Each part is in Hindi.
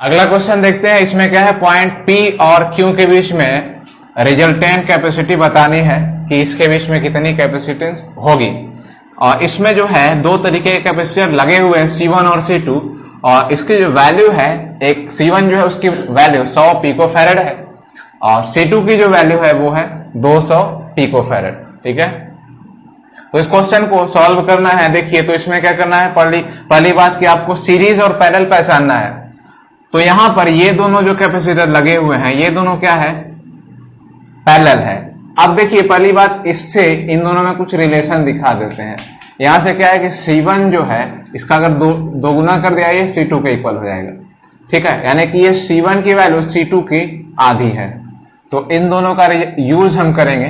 अगला क्वेश्चन देखते हैं। इसमें क्या है, पॉइंट P और Q के बीच में रिजल्टेंट कैपेसिटी बतानी है कि इसके बीच में कितनी कैपेसिटेंस होगी। और इसमें जो है दो तरीके के कैपेसिटर लगे हुए हैं, C1 और C2, और इसकी जो वैल्यू है, एक C1 जो है उसकी वैल्यू 100 पिकोफैरेड है और C2 की जो वैल्यू है वो है 200 पिकोफैरेड। ठीक है, तो इस क्वेश्चन को सॉल्व करना है। देखिए, तो इसमें क्या करना है, पहली बात कि आपको सीरीज और पैरेलल पहचानना है। तो यहां पर ये दोनों जो कैपेसिटर लगे हुए हैं ये दोनों क्या है, पैरेलल है। अब देखिए, पहली बात, इससे इन दोनों में कुछ रिलेशन दिखा देते हैं। यहां से क्या है कि C1 जो है इसका अगर दो गुना कर दिया ये C2 के इक्वल हो जाएगा। ठीक है, यानी कि ये C1 की वैल्यू C2 की आधी है। तो इन दोनों का यूज हम करेंगे,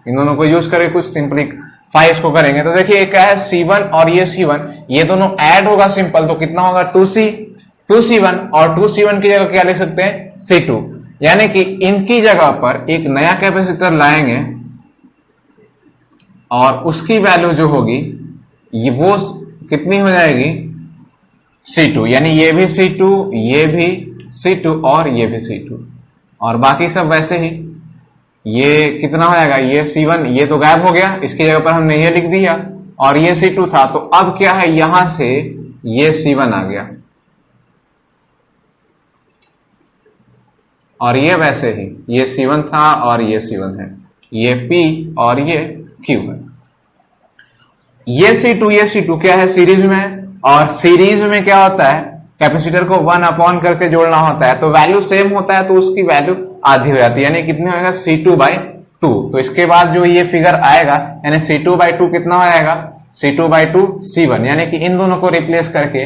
इन दोनों को यूज करके कुछ सिंपलीफाई इसको करेंगे। तो देखिए क्या है, C1 और ये C1 ये दोनों ऐड होगा सिंपल, तो कितना होगा 2C1, और 2C1 की जगह क्या लिख सकते हैं, C2। यानी कि इनकी जगह पर एक नया कैपेसिटर लाएंगे और उसकी वैल्यू जो होगी ये वो कितनी हो जाएगी, C2। यानी ये भी C2, ये भी C2 और ये भी C2, और बाकी सब वैसे ही। ये कितना हो जाएगा, ये C1 ये तो गायब हो गया, इसकी जगह पर हमने ये लिख दिया, और ये C2 था। तो अब क्या है, यहां से ये C1 आ गया, और ये वैसे ही ये C1 था और ये C1 है, ये P और ये Q है। ये C2 क्या है, सीरीज में, और सीरीज में क्या होता है, कैपेसिटर को 1 अपॉन करके जोड़ना होता है। तो वैल्यू सेम होता है तो उसकी वैल्यू आधी हो जाती है, यानी कितनी होगा, C2/2। तो इसके बाद जो ये फिगर आएगा, यानी C2/2 कितना हो जाएगा, C2/2 C1। यानी कि इन दोनों को रिप्लेस करके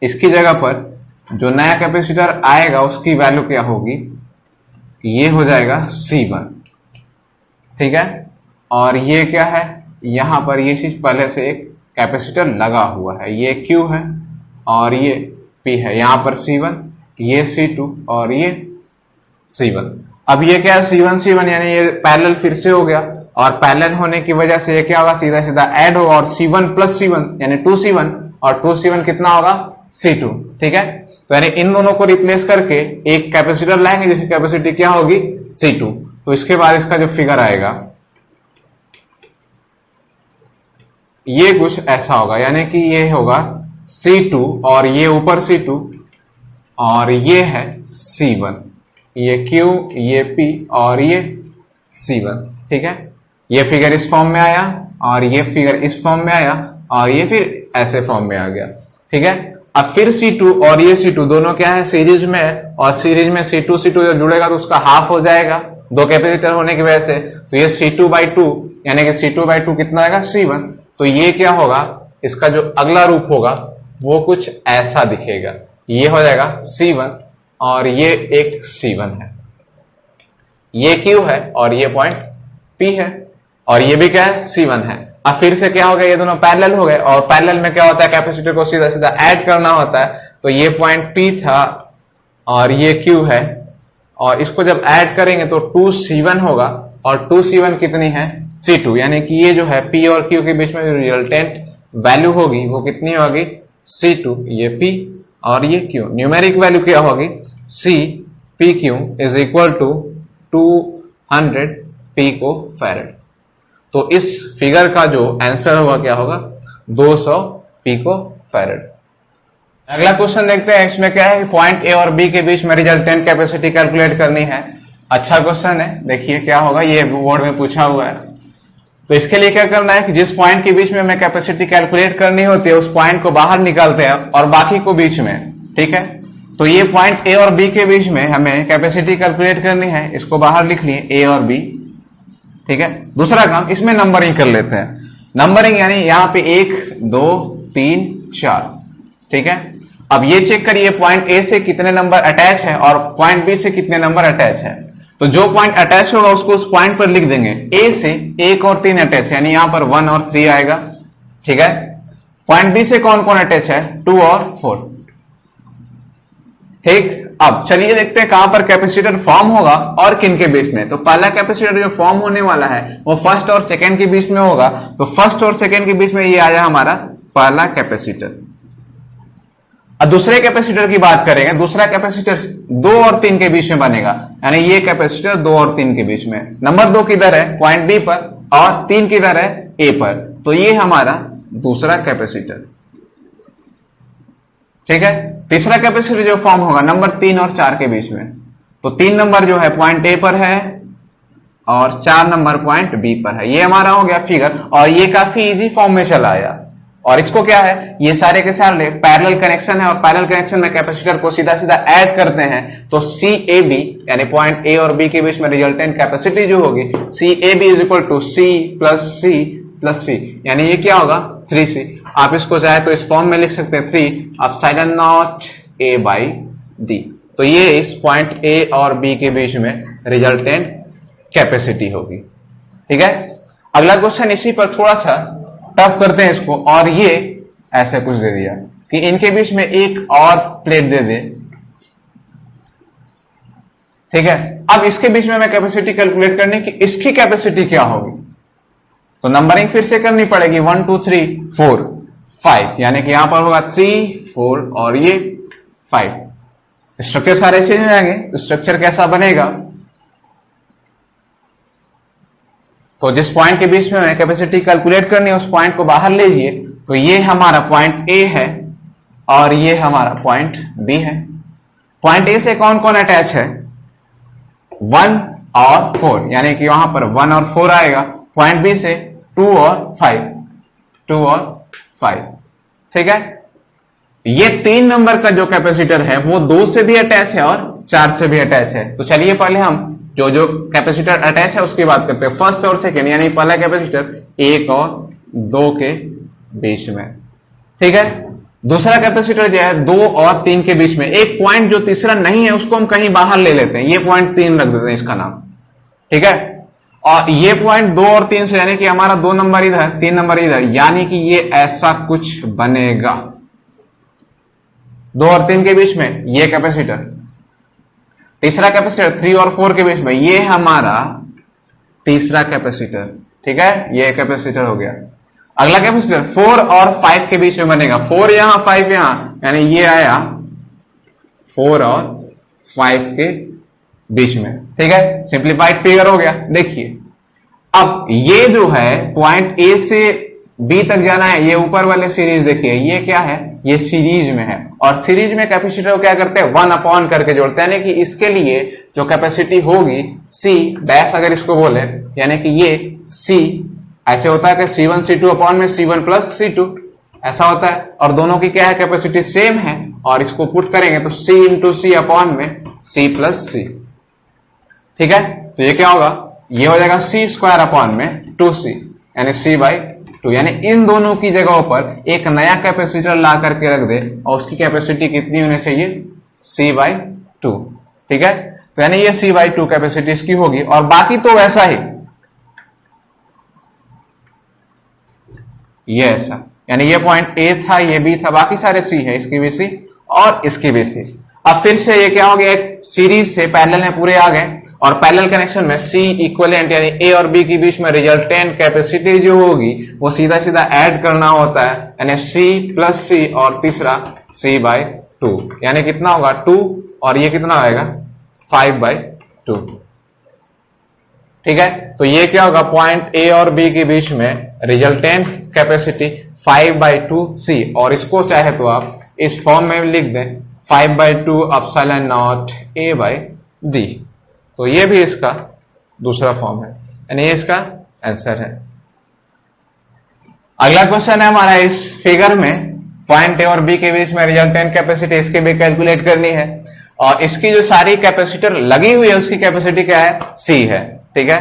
इसकी जगह पर जो नया कैपेसिटर आएगा उसकी वैल्यू क्या होगी, ये हो जाएगा C1। ठीक है, और ये क्या है, यहां पर ये चीज पहले से एक कैपेसिटर लगा हुआ है, ये Q है और ये P है, यहां पर C1, ये C2 और ये C1। अब ये क्या है, C1 यानी ये पैरेलल फिर से हो गया, और पैरेलल होने की वजह से ये क्या होगा, सीधा सीधा ऐड होगा, और C1 प्लस C1 यानी 2C1, और 2C1 कितना होगा, C2। ठीक है, तो यानी इन दोनों को रिप्लेस करके एक कैपेसिटर लाएंगे जिसकी कैपेसिटी क्या होगी, C2। तो इसके बाद इसका जो फिगर आएगा ये कुछ ऐसा होगा, यानी कि ये होगा C2 और ये ऊपर C2 और ये है C1, ये Q, ये P और ये C1। ठीक है, ये फिगर इस फॉर्म में आया और ये फिगर इस फॉर्म में आया और ये फिर ऐसे फॉर्म में आ गया। ठीक है, अब फिर C2 और ये C2 दोनों क्या है, सीरीज में है, और सीरीज में C2 जब जुड़ेगा तो उसका हाफ हो जाएगा दो कैपेसिटर होने की वजह से। तो ये C2/2 यानी कि C2/2 कितना आएगा, C1। तो ये क्या होगा, इसका जो अगला रूप होगा वो कुछ ऐसा दिखेगा, ये हो जाएगा C1 और ये एक C1 है, ये Q है और ये पॉइंट P है, और ये भी क्या है, C1 है। अब फिर से क्या हो गया, ये दोनों पैरेलल हो गए, और पैरेलल में क्या होता है, कैपेसिटर को सीधा सीधा ऐड करना होता है। तो ये पॉइंट P था और ये Q है, और इसको जब ऐड करेंगे तो 2C1 होगा, और 2C1 कितनी है, C2। यानी कि ये जो है P और Q के बीच में जो रिजल्टेंट वैल्यू होगी वो कितनी होगी, C2, ये P और ये Q। न्यूमेरिक वैल्यू क्या होगी, C/PQ is equal to 200 picofarad. तो इस फिगर का जो आंसर होगा क्या होगा, 200 पिकोफैरेड। अगला क्वेश्चन देखते हैं। इसमें क्या है, पॉइंट A और B के बीच में रिजल्टेंट कैपेसिटी कैलकुलेट करनी है। अच्छा क्वेश्चन है, देखिए क्या होगा, ये बोर्ड में पूछा हुआ है। तो इसके लिए क्या करना है कि जिस पॉइंट के बीच में हमें कैपेसिटी कैलकुलेट करनी होती है उस पॉइंट को बाहर निकालते हैं और बाकी को बीच में। ठीक है, तो ये पॉइंट A और B के बीच में हमें कैपेसिटी कैलकुलेट करनी है, इसको बाहर लिख लिए A और B। ठीक है, दूसरा काम, इसमें नंबरिंग कर लेते हैं। नंबरिंग यानी यहाँ पे 1 2 3 4। ठीक है, अब ये चेक करिए पॉइंट A से कितने नंबर अटैच है और पॉइंट B से कितने नंबर अटैच है। तो जो पॉइंट अटैच होगा उसको उस पॉइंट पर लिख देंगे। A से 1 और 3 अटैच है, यानी यहां पर 1 और 3 आएगा। ठीक है, पॉइंट B से कौन कौन अटैच है, 2 और 4। ठीक, अब चलिए देखते हैं कहां पर कैपेसिटर फॉर्म होगा और किन के बीच में। तो पहला कैपेसिटर जो फॉर्म होने वाला है वो फर्स्ट और सेकंड के बीच में होगा। तो फर्स्ट और सेकंड के बीच में ये आया हमारा पहला कैपेसिटर। अब दूसरे कैपेसिटर की बात करेंगे, दूसरा कैपेसिटर 2 और 3 के बीच में बनेगा, यानी ये कैपेसिटर 2 और 3 के बीच में, नंबर 2 किधर है पॉइंट बी पर और 3 किधर है ए पर, तो ये हमारा दूसरा कैपेसिटर। ठीक है, तीसरा कैपेसिटर जो फॉर्म होगा नंबर 3 और 4 के बीच में, तो 3 नंबर जो है पॉइंट ए पर है और 4 नंबर पॉइंट बी पर है। ये हमारा हो गया फिगर, और ये काफी इजी फॉर्म में चला आया। और इसको क्या है, ये सारे के सारे पैरेलल कनेक्शन है, और पैरेलल कनेक्शन में कैपेसिटर को सीधा सीधा ऐड करते हैं, तो सी ए बी यानी पॉइंट ए और बी के बीच में रिजल्टेंट कैपेसिटी जो होगी C A B is equal to C plus C, यानी ये क्या होगा 3C। आप इसको चाहे तो इस फॉर्म में लिख सकते हैं 3 epsilon not a by D. तो ये इस पॉइंट ए और बी के बीच में रिजल्टेंट कैपेसिटी होगी। ठीक है, अगला क्वेश्चन इसी पर थोड़ा सा टफ करते हैं इसको, और ये ऐसे कुछ दे दिया कि इनके बीच में एक और प्लेट दे दे। ठीक है, अब इसके बीच में मैं कैपेसिटी कैलकुलेट करने की, इसकी कैपेसिटी क्या होगी, तो नंबरिंग फिर से करनी पड़ेगी 1 2 3 4 5, यानी कि यहां पर होगा 3 4 और ये 5। स्ट्रक्चर सारे चेंज हो जाएंगे। स्ट्रक्चर कैसा बनेगा, तो जिस पॉइंट के बीच में हमें कैपेसिटी कैलकुलेट करनी है उस पॉइंट को बाहर लीजिए, तो ये हमारा पॉइंट ए है और ये हमारा पॉइंट बी है। पॉइंट ए से कौन कौन अटैच है, 1 और 4, यानी कि वहां पर 1 और 4 आएगा। पॉइंट बी से 2 और 5। ठीक है, ये 3 नंबर का जो कैपेसिटर है वो 2 से भी अटैच है और 4 से भी अटैच है। तो चलिए पहले हम जो जो कैपेसिटर अटैच है उसकी बात करते हैं, फर्स्ट और सेकेंड, यानी पहला कैपेसिटर 1 और 2 के बीच में। ठीक है, दूसरा कैपेसिटर जो है 2 और 3 के बीच में। एक पॉइंट जो तीसरा नहीं है उसको हम कहीं बाहर ले लेते हैं, ये पॉइंट 3 रख देते हैं इसका नाम। ठीक है, और ये पॉइंट 2 और 3 से, यानी कि हमारा 2 नंबर इधर 3 नंबर इधर, यानी कि ये ऐसा कुछ बनेगा 2 और 3 के बीच में ये कैपेसिटर। तीसरा कैपेसिटर 3 और 4 के बीच में, ये हमारा तीसरा कैपेसिटर। ठीक है, ये कैपेसिटर हो गया। अगला कैपेसिटर 4 और 5 के बीच में बनेगा, 4 यहां 5 यहां, यानी ये आया 4 और 5 के बीच में। ठीक है, सिंप्लीफाइड फिगर हो गया। देखिए अब ये जो है पॉइंट ए से बी तक जाना है, ये ऊपर वाले सीरीज देखिए, ये क्या है, ये सीरीज में है, और सीरीज में कैपेसिटर को क्या करते हैं 1 अपॉन करके जोड़ते हैं, यानी कि इसके लिए जो कैपेसिटी होगी सी डैश अगर इसको बोले, यानी कि ये सी ऐसे होता है कि C1 C2 अपॉन में C1 प्लस C2 ऐसा होता है, और दोनों की क्या है कैपेसिटी सेम है, और इसको पुट करेंगे तो C इंटू सी अपॉन में C प्लस सी। ठीक है, तो ये क्या होगा, ये हो जाएगा C स्क्वायर अपॉन में 2C, यानी C बाई 2, यानी इन दोनों की जगहों पर एक नया कैपेसिटर ला करके रख दे, और उसकी कैपेसिटी कितनी होनी चाहिए C बाई 2। ठीक है, तो यानी ये C बाई 2 कैपेसिटी इसकी होगी, और बाकी तो वैसा ही, ये ऐसा, यानी ये पॉइंट ए था, ये बी था, बाकी सारे सी है, इसकी भी सी और इसकी भी सी। अब फिर से ये क्या हो गया, एक सीरीज से पैरेलल में पूरे आ गए, और पैरेलल कनेक्शन में सी इक्विवेलेंट यानी ए और बी के बीच में रिजल्टेंट कैपेसिटी जो होगी वो सीधा सीधा ऐड करना होता है, यानी सी प्लस सी और तीसरा सी बाई 2, यानी कितना होगा 2, और ये कितना आएगा 5 बाई 2। ठीक है, तो ये क्या होगा, पॉइंट ए और बी के बीच में रिजल्टेंट कैपेसिटी 5 बाई 2 सी, और इसको चाहे तो आप इस फॉर्म में लिख दें 5 by 2 epsilon not a by D. तो ये भी इसका दूसरा फॉर्म है, यानी ये इसका आंसर है। अगला क्वेश्चन है हमारा, इस फिगर में पॉइंट ए और बी के बीच में रिजल्टेंट कैपेसिटी इसके भी कैलकुलेट करनी है, और इसकी जो सारी कैपेसिटर लगी हुई है उसकी कैपेसिटी क्या है, सी है। ठीक है,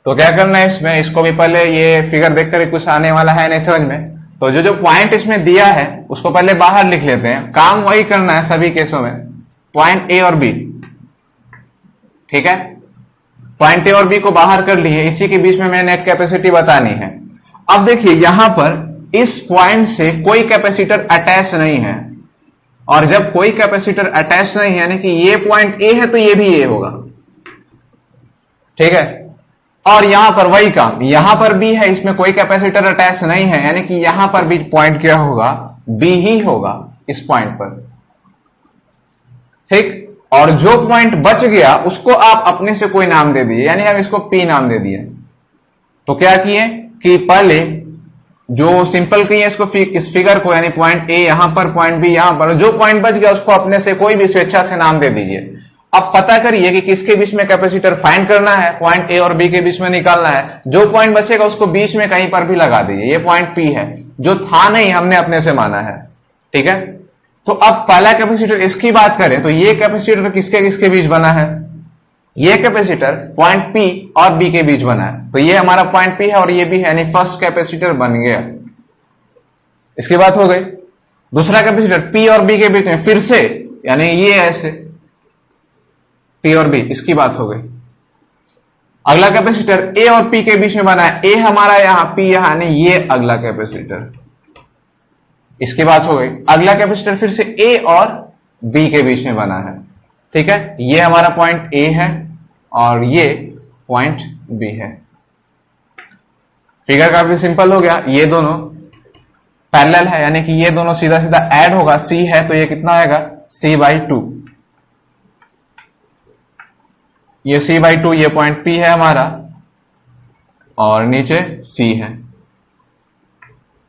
तो क्या करना है इसमें, इसको भी पहले ये फिगर देखकर कुछ आने वाला है नहीं समझ में, तो जो जो पॉइंट इसमें दिया है उसको पहले बाहर लिख लेते हैं। काम वही करना है सभी केसों में, पॉइंट ए और बी। ठीक है, पॉइंट ए और बी को बाहर कर लिए, इसी के बीच में मैं नेट कैपेसिटी बतानी है। अब देखिए यहां पर इस पॉइंट से कोई कैपेसिटर अटैच नहीं है, और जब कोई कैपेसिटर अटैच नहीं है यानी कि ये पॉइंट ए है तो ये भी ए होगा। ठीक है, और यहां पर वही काम, यहां पर बी है, इसमें कोई कैपेसिटर अटैच नहीं है, यानी कि यहां पर भी पॉइंट क्या होगा, बी ही होगा इस पॉइंट पर। ठीक। और जो पॉइंट बच गया उसको आप अपने से कोई नाम दे दीजिए, यानी हम इसको P नाम दे दिए। तो क्या किए कि पहले जो सिंपल किए इसको इस फिगर को, यानी पॉइंट ए यहां पर, पॉइंट बी यहां पर, जो पॉइंट बच गया उसको अपने से कोई भी स्वेच्छा से नाम दे दीजिए। अब पता करिए कि किसके बीच में कैपेसिटर फाइंड करना है, पॉइंट ए और बी के बीच में निकालना है। जो पॉइंट बचेगा उसको बीच में कहीं पर भी लगा दीजिए। ये पॉइंट पी है, जो था नहीं हमने अपने से माना है, ठीक है। तो अब पहला कैपेसिटर इसकी बात करें तो ये कैपेसिटर किसके किसके बीच बना है, ये कैपेसिटर पॉइंट पी और बी के बीच बना है। तो ये हमारा पॉइंट पी है और ये भी है, यानी फर्स्ट कैपेसिटर बन गया। इसकी बात हो गई। दूसरा कैपेसिटर पी और बी के बीच में फिर से, यानी ये ऐसे पी और बी, इसकी बात हो गई। अगला कैपेसिटर ए और पी के बीच में बना है, ए हमारा यहां, पी यहां, यानी ये अगला कैपेसिटर, इसकी बात हो गई। अगला कैपेसिटर फिर से ए और बी के बीच में बना है, ठीक है। ये हमारा पॉइंट ए है और ये पॉइंट बी है। फिगर काफी सिंपल हो गया। ये दोनों पैरेलल है, यानी कि ये दोनों सीधा सीधा ऐड होगा। सी है तो ये कितना आएगा, C/2। ये C/2, ये पॉइंट P है हमारा और नीचे C है।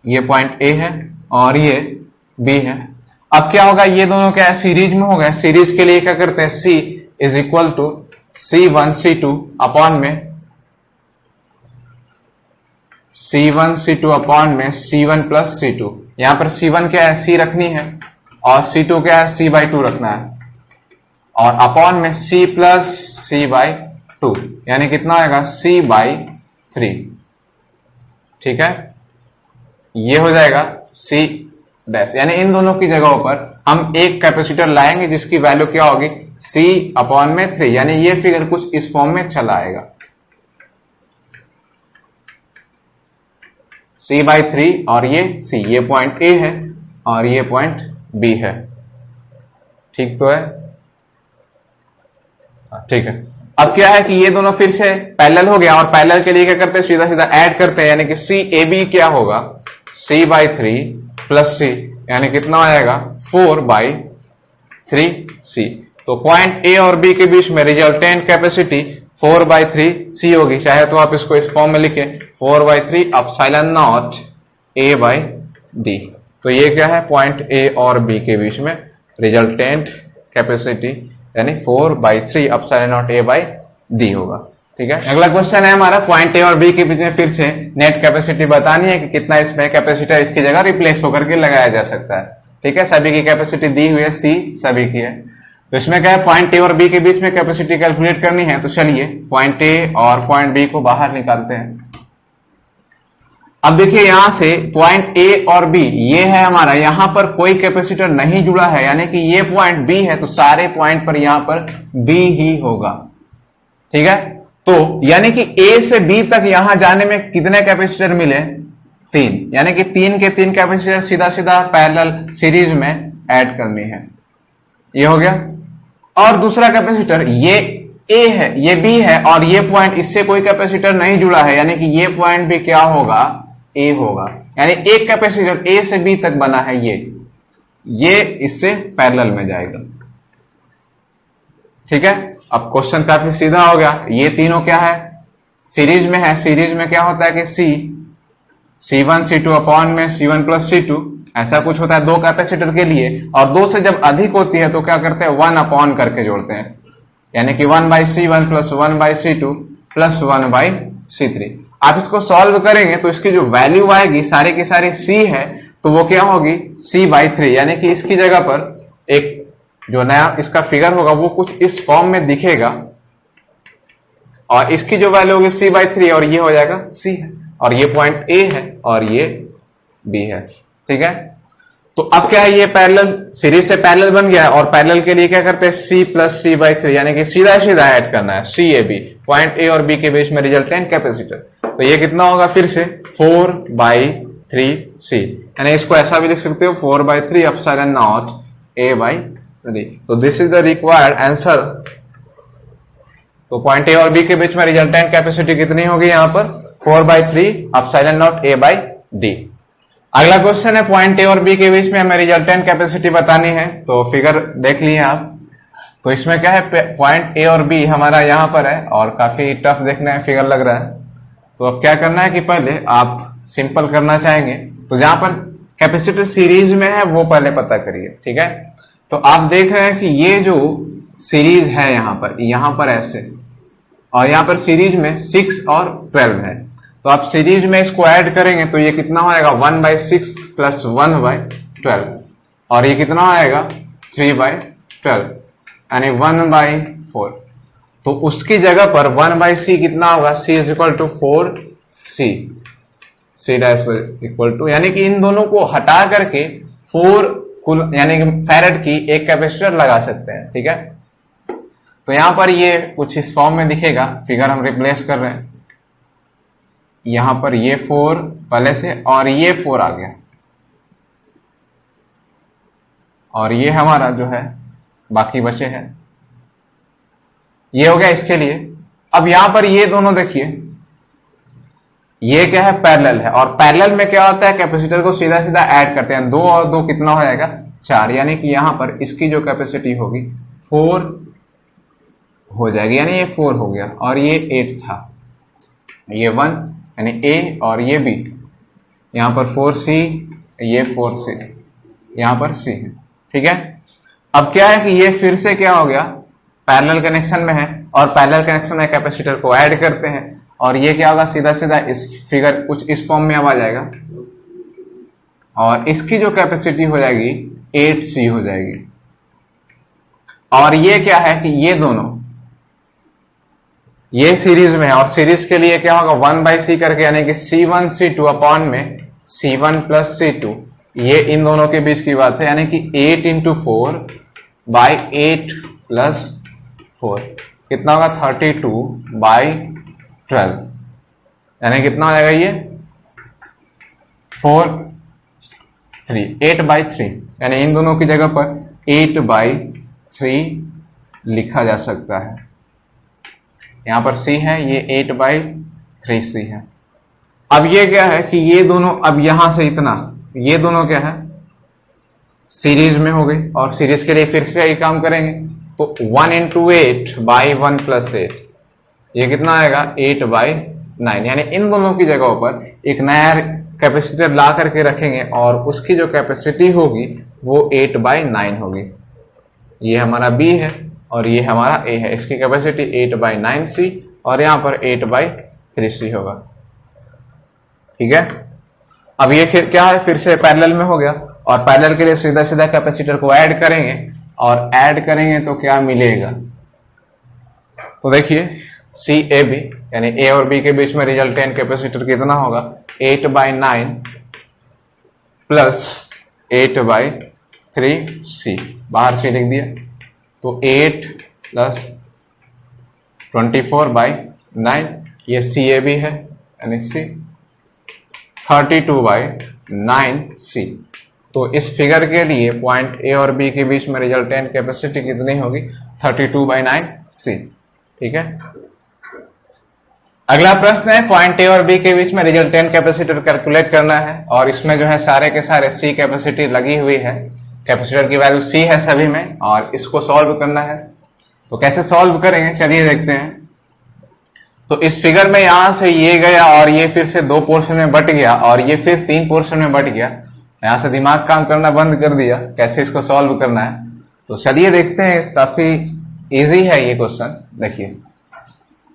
ये पॉइंट A है और ये B है। अब क्या होगा, ये दोनों क्या है, सीरीज में हो गए। सीरीज के लिए क्या करते हैं, C = C1 C2 अपॉन में C1 C2 अपॉन में C1 + C2। यहां पर C1 क्या है, C रखनी है, और C2 क्या है, C/2 रखना है, और अपॉन में C + C/2, यानी कितना आएगा, C/3, ठीक है। ये हो जाएगा C डैश, यानी इन दोनों की जगहों पर हम एक कैपेसिटर लाएंगे जिसकी वैल्यू क्या होगी, C/3, यानी ये फिगर कुछ इस फॉर्म में चला आएगा, C/3 और ये C, ये पॉइंट A है और ये पॉइंट B है, ठीक तो है, ठीक है। अब क्या है कि ये दोनों फिर से पैरेलल हो गया, और पैरेलल के लिए क्या करते हैं, सीधा सीधा ऐड करते हैं, यानी कि CAB क्या होगा, C/3 + C, यानी कितना आएगा, 4/3C। तो पॉइंट A और B के बीच में रिजल्टेंट कैपेसिटी 4/3C होगी। चाहे तो आप इसको इस फॉर्म में लिखें, 4/3 ε0 A/D। तो ये क्या है, पॉइंट A और B के बीच में रिजल्टेंट कैपेसिटी, यानी 4/3 ε0 A/D होगा, ठीक है। अगला क्वेश्चन है हमारा, पॉइंट A और B के बीच में फिर से नेट कैपेसिटी बतानी है कि कितना इसमें कैपेसिटर इसकी जगह रिप्लेस होकर के लगाया जा सकता है, ठीक है। सभी की कैपेसिटी दी हुई है, C सभी की है। तो इसमें क्या है, पॉइंट A और B के बीच में कैपेसिटी कैलकुलेट करनी है। तो चलिए पॉइंट A और पॉइंट B को बाहर निकालते हैं। अब देखिए यहां से पॉइंट A और B ये है हमारा, यहां पर कोई कैपेसिटर नहीं जुड़ा है, यानी कि ये पॉइंट B है, तो सारे पॉइंट पर यहां पर B ही होगा, ठीक है। तो यानी कि A से B तक यहां जाने में कितने कैपेसिटर मिले, 3, यानी कि 3 के 3 कैपेसिटर सीधा सीधा पैरेलल सीरीज में ऐड करनी है। ये हो गया। और दूसरा कैपेसिटर ये A है, ये B है, और ये पॉइंट, इससे कोई कैपेसिटर नहीं जुड़ा है, यानी कि ये पॉइंट भी क्या होगा, A होगा। यानी एक कैपेसिटर A से B तक बना है, ये इससे पैरेलल में जाएगा, ठीक है। अब क्वेश्चन काफी सीधा हो गया। ये तीनों क्या है, सीरीज में है। सीरीज में क्या होता है कि C1 C2 अपॉन में C1 + C2, ऐसा कुछ होता है 2 कैपेसिटर के लिए। और 2 से जब अधिक होती है तो क्या करते हैं, 1 अपॉन करके जोड़ते हैं, यानी कि 1/C1 + 1/C2 + 1/C3। आप इसको सॉल्व करेंगे तो इसकी जो वैल्यू आएगी, सारी की सारी C है, तो वो क्या होगी, C/3, यानी कि इसकी जगह पर एक जो नया इसका फिगर होगा वो कुछ इस फॉर्म में दिखेगा, और इसकी जो वैल्यू होगी C/3, और ये हो जाएगा C है, और ये पॉइंट A है और ये B है, ठीक है। तो अब क्या है, ये पैरेलल सीरीज से पैरेलल बन गया है, और पैरेलल के लिए क्या करते हैं, C + C/3, यानी कि सीधा सीधा ऐड करना है, CAB, पॉइंट A और B के बीच में रिजल्टेंट कैपेसिटर। तो ये कितना होगा, फिर से 4/3C, यानी इसको ऐसा भी लिख सकते हो, 4/3 ε0 A/D। तो this is the required answer. तो पॉइंट A और B के बीच में रिजल्टेंट कैपेसिटी कितनी होगी, यहां पर 4/3 ε0 A/D। अगला क्वेश्चन है, पॉइंट A और B के बीच में हमें रिजल्टेंट कैपेसिटी बतानी है। तो फिगर देख लिए आप, तो इसमें क्या है, पॉइंट ए और बी हमारा यहाँ पर है और काफी टफ देखने में फिगर लग रहा है। तो अब क्या करना है कि पहले आप सिंपल करना चाहेंगे तो जहां पर कैपेसिटर सीरीज में है वो पहले पता करिए, ठीक है। तो आप देख रहे हैं कि ये जो सीरीज है यहाँ पर ऐसे, और यहाँ पर सीरीज में 6 और 12 है। तो आप सीरीज में इसको ऐड करेंगे तो ये कितना हो जाएगा 1/6 प्लस 1/12, और ये कितना आएगा 3/12 यानी 1/4। तो उसकी जगह पर 1/c कितना होगा, c is equal to 4c dash equal to, यानी कि इन दोनों को हटा करके 4 कुल यानी कि फैरेड की एक कैपेसिटर लगा सकते हैं, ठीक है। तो यहां पर ये कुछ इस फॉर्म में दिखेगा, फिगर हम रिप्लेस कर रहे हैं। यहां पर ये 4 पहले से और ये 4 आ गया, और ये हमारा जो है बाकी बचे हैं, ये हो गया इसके लिए। अब यहां पर ये दोनों देखिए, ये क्या है, पैरेलल है, और पैरेलल में क्या होता है, कैपेसिटर को सीधा सीधा ऐड करते हैं, 2 और 2 कितना हो जाएगा 4, यानी कि यहां पर इसकी जो कैपेसिटी होगी 4 हो जाएगी, यानी ये 4 हो गया, और ये 8 था, ये 1 यानी ए और ये बी, यहां पर 4c, ये 4c, यहां पर c है, ठीक है। अब क्या है कि ये फिर से क्या हो गया, पैरेलल कनेक्शन में है, और पैरेलल कनेक्शन में कैपेसिटर को ऐड करते हैं, और ये क्या होगा, सीधा सीधा इस फिगर कुछ इस फॉर्म में अब आ जाएगा, और इसकी जो कैपेसिटी हो जाएगी 8c हो जाएगी। और ये क्या है कि ये दोनों ये सीरीज में है, और सीरीज के लिए क्या होगा 1/c करके, यानी कि c1 c2 अपॉन में c1 प्लस c2, ये इन दोनों के बीच की बात है, यानी कि 8 × 4/8 प्लस 4 कितना होगा 32/12, यानी कितना हो जाएगा ये 8/3, यानी इन दोनों की जगह पर 8/3 लिखा जा सकता है। यहां पर c है, ये 8/3c है। अब ये क्या है कि ये दोनों, अब यहां से इतना, ये दोनों क्या है सीरीज में हो गई, और सीरीज के लिए फिर से यही काम करेंगे, तो 1 × 8/1 + 8, ये कितना आएगा 8/9, यानी इन दोनों की जगहों पर एक नया कैपेसिटर ला करके रखेंगे, और उसकी जो कैपेसिटी होगी वो 8/9 होगी। ये हमारा B है और ये हमारा A है, इसकी कैपेसिटी 8/9c, और यहां पर 8/3c होगा, ठीक है। अब ये फिर क्या है, फिर से पैरेलल में हो गया, और पैरेलल के लिए सीधा सीधा कैपेसिटर को ऐड करेंगे, और ऐड करेंगे तो क्या मिलेगा, तो देखिए CAB यानी A और B के बीच में रिजल्टेंट कैपेसिटर कितना होगा 8/9 प्लस 8/3c, बाहर से लिख दिया, तो 8 प्लस 24/9, ये CAB है यानी C 32/9c। तो इस फिगर के लिए पॉइंट ए और बी के बीच में रिजल्टेंट कैपेसिटी कितनी होगी 32/9c, ठीक है। अगला प्रश्न है, पॉइंट ए और बी के बीच में रिजल्टेंट कैपेसिटर कैलकुलेट करना है, और इसमें जो है सारे के सारे C कैपेसिटी लगी हुई है, कैपेसिटर की वैल्यू C है सभी में, और इसको सॉल्व करना है। तो कैसे सॉल्व करेंगे चलिए देखते हैं। तो इस फिगर में यहां से ये गया, और ये फिर से 2 पोर्शन में बट गया, और ये फिर 3 पोर्शन में बट गया, यहां से दिमाग काम करना बंद कर दिया कैसे इसको सॉल्व करना है। तो चलिए देखते हैं, काफी इजी है ये क्वेश्चन। देखिए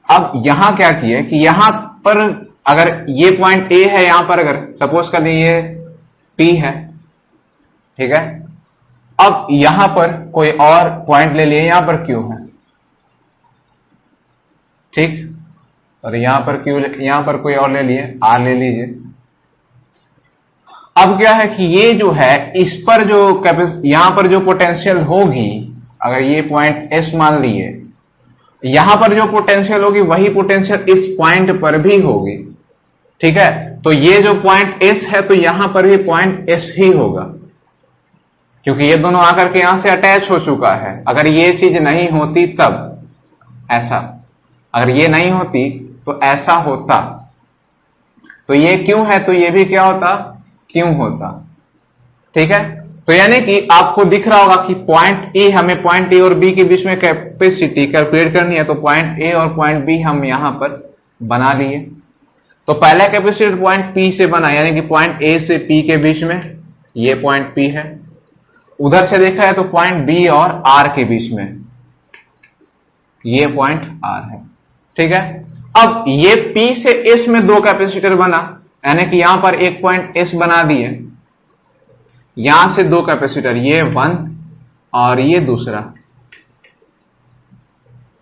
अब यहां क्या किए कि यहां पर अगर ये पॉइंट ए है, यहां पर अगर सपोज कर लीजिए ये पी है, ठीक है। अब यहां पर कोई और पॉइंट ले लिए, यहां पर क्यू है, ठीक, सॉरी यहां पर क्यू, यहां पर कोई और ले लिए, आर ले लीजिए। अब क्या है कि ये जो है इस पर जो यहां पर जो पोटेंशियल होगी, अगर ये पॉइंट एस मान लिए, यहां पर जो पोटेंशियल होगी वही पोटेंशियल इस पॉइंट पर भी होगी, ठीक है। तो ये जो पॉइंट एस है, तो यहां पर भी पॉइंट एस ही होगा, क्योंकि ये दोनों आकर के यहां से अटैच हो चुका है। अगर ये चीज नहीं होती तब ऐसा, अगर ये नहीं होती तो ऐसा होता, तो ये क्यों है तो ये भी क्या होता क्यों होता, ठीक है। तो यानी कि आपको दिख रहा होगा कि पॉइंट ए, हमें पॉइंट ए और बी के बीच में कैपेसिटी कैलकुलेट करनी है, तो पॉइंट ए और पॉइंट बी हम यहां पर बना लिए। तो पहला कैपेसिटर पॉइंट पी से बना, यानी कि पॉइंट ए से पी के बीच में, ये पॉइंट पी है। उधर से देखा है तो पॉइंट बी और आर के बीच में, ये पॉइंट आर है, ठीक है। अब ये पी से एस में दो कैपेसिटर बना, यानी कि यहां पर एक पॉइंट एस बना दिए, यहां से दो कैपेसिटर, ये वन और ये दूसरा,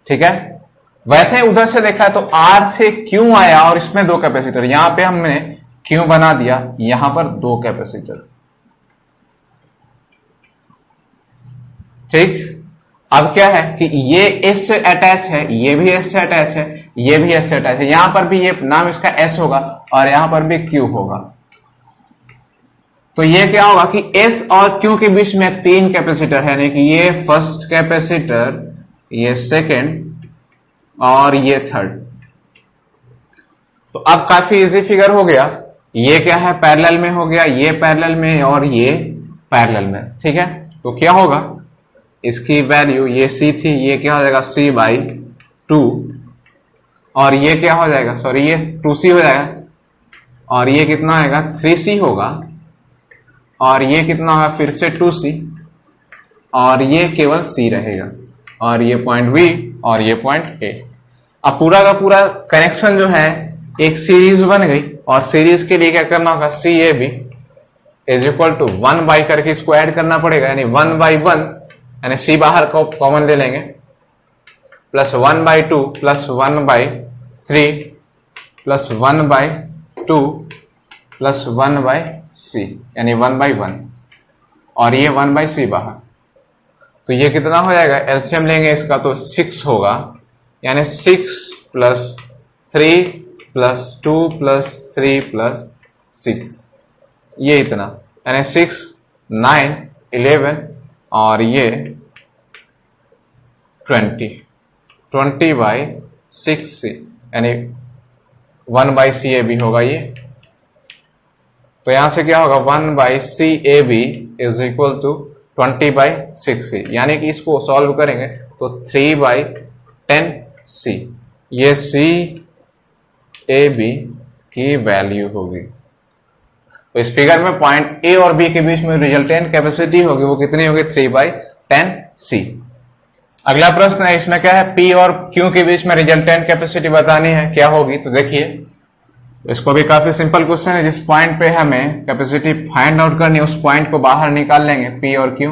ठीक है। वैसे उधर से देखा तो आर से क्यू आया और इसमें दो कैपेसिटर, यहां पे हमने क्यू बना दिया, यहां पर दो कैपेसिटर, ठीक। अब क्या है कि ये एस से अटैच है, ये भी एस से अटैच है, ये भी एस से अटैच है, यहां पर भी ये नाम इसका एस होगा और यहां पर भी क्यू होगा। तो ये क्या होगा कि एस और क्यू के बीच में तीन कैपेसिटर है, यानी कि ये फर्स्ट कैपेसिटर, ये सेकंड और ये थर्ड। तो अब काफी इजी फिगर हो गया, ये क्या है पैरेलल में हो गया, ये पैरेलल में और ये पैरेलल में, ठीक है। तो क्या होगा, इसकी वैल्यू, ये सी थी, ये क्या हो जाएगा सी बाई टू, और ये क्या हो जाएगा, सॉरी ये टू सी हो जाएगा, और ये कितना आएगा थ्री सी होगा, और ये कितना होगा फिर से टू सी, और ये केवल सी रहेगा, और ये पॉइंट बी और ये पॉइंट ए। अब पूरा का पूरा कनेक्शन जो है एक सीरीज बन गई, और सीरीज के लिए क्या करना होगा, C A B is equal to 1 by करके इसको ऐड करना पड़ेगा, यानी 1 बाई 1, यानी सी बाहर को कॉमन ले लेंगे, plus 1 by 2 plus 1 by 3 plus 1 by 2 plus 1 by C, यानी 1 बाई 1, और ये 1 बाई सी बाहर। तो ये कितना हो जाएगा, एलसीएम लेंगे इसका तो 6 होगा, यानी 6 प्लस 3 प्लस 2 प्लस 3 प्लस 6, ये इतना, यानी 6 9 11 और ये 20 बाई 6 सी, यानी 1 बाई सी ए बी होगा ये। तो यहां से क्या होगा 1 by C A B is equal to 20 by 6 C, यानी कि इसको सॉल्व करेंगे तो 3 बाई 10 सी, ये सी ए बी की वैल्यू होगी। तो इस फिगर में पॉइंट ए और बी के बीच में रिजल्टेंट कैपेसिटी होगी, वो कितनी होगी 3 बाई 10 सी। अगला प्रश्न है, इसमें क्या है, पी और क्यू के बीच में रिजल्टेंट कैपेसिटी बतानी है, क्या होगी। तो देखिए इसको भी काफी सिंपल क्वेश्चन है, जिस पॉइंट पे हमें कैपेसिटी फाइंड आउट करनी है उस पॉइंट को बाहर निकाल लेंगे पी और क्यू,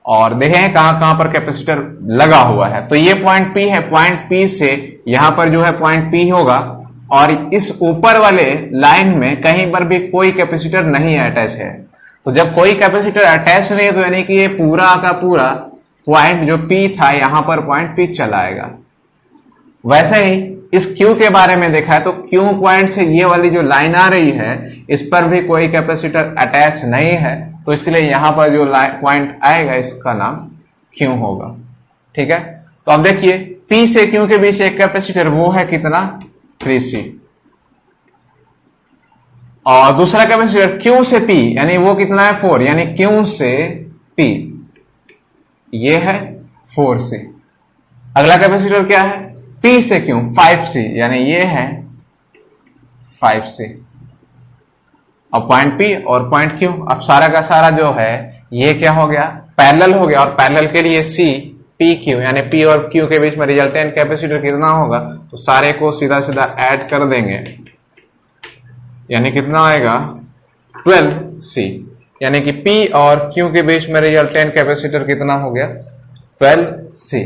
और देखें कहां कहां पर कैपेसिटर लगा हुआ है। तो ये पॉइंट पी है, पॉइंट पी से यहां पर जो है पॉइंट पी होगा, और इस ऊपर वाले लाइन में कहीं पर भी कोई कैपेसिटर नहीं अटैच है। तो जब कोई कैपेसिटर अटैच नहीं है तो यानी कि ये पूरा का पूरा पॉइंट जो पी था यहां पर पॉइंट पी चला आएगा। वैसे ही इस क्यू के बारे में देखा है तो क्यू पॉइंट से ये वाली जो लाइन आ रही है इस पर भी कोई कैपेसिटर अटैच नहीं है, तो इसलिए यहां पर जो पॉइंट आएगा इसका नाम क्यू होगा, ठीक है। तो अब देखिए पी से क्यू के बीच एक कैपेसिटर, वो है कितना 3C, और दूसरा कैपेसिटर क्यू से पी, यानी वो कितना है 4, यानी क्यू से पी ये है 4C। अगला कैपेसिटर क्या है P से क्यू 5C, यानी ये है 5C। अब पॉइंट P और पॉइंट Q, अब सारा का सारा जो है ये क्या हो गया पैरेलल हो गया, और पैरेलल के लिए C P Q, यानी P और Q के बीच में रिजल्टेंट कैपेसिटर कितना होगा, तो सारे को सीधा सीधा ऐड कर देंगे, यानी कितना आएगा 12C, यानी कि P और Q के बीच में रिजल्टेंट कैपेसिटर कितना हो गया 12C।